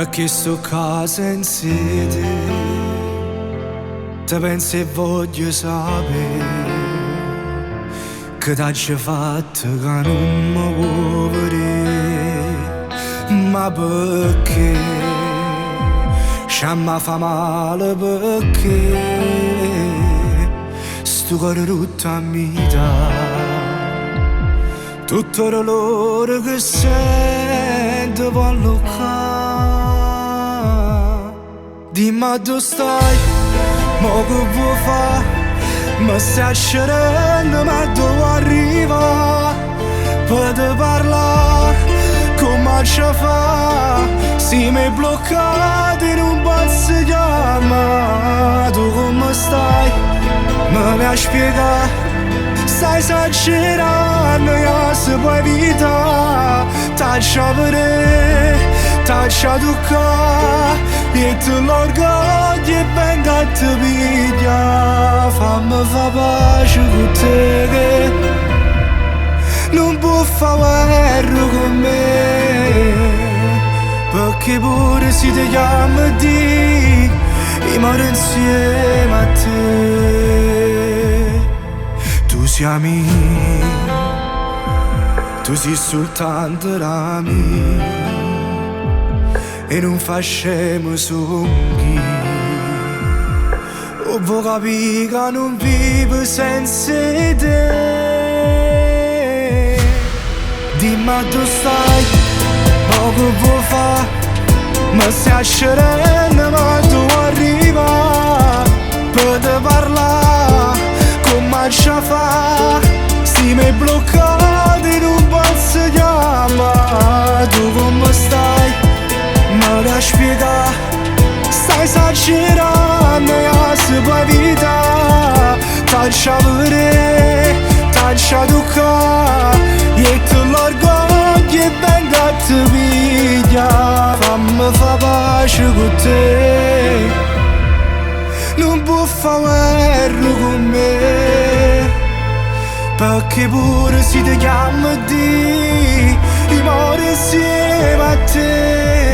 Perché sto qua senza te, te penso e voglio sapere che t'hai fatto che non mi vuoi vedere. Ma perché? Sciamma fa male perché sto cuore rotto a metà. Tutto l'olore che sento voglio qua. Dimmi dove stai, mo che vuoi fare? Mi stai scerendo ma dove arriva? Per te parlare, come ci fa? Si mi è bloccato in un posso chiamare. Tu come stai? Me l'hai spiegato? Stai esagerando, io se puoi evitare. T'accia vedere, t'accia toccare, e tu l'orgoglio e venga a te pigliare. Fammi fa pace con te che non può fare guerra con me. Perché pure se ti chiamo di io muoio insieme a te. Tu sei mia, tu sei soltanto la mia, e non facciamo sogni. O vuoi capire che non vivo senza te? Dimmi dove stai, ma che vuoi fare? Mi stai scerendo ma tu arriva. Per te parlare, come ci fa? Si mi è bloccato in un posso chiamare. Tu come stai? Me l'hai spiegato? Stai esagerando, io se puoi evitare. T'accia vedere, t'accia toccare, e tu l'orgoglio e venga a te pigliare. Fammi fa pace con te, non può fare guerra con me. Perché pure se ti chiamo di io muoio insieme a te.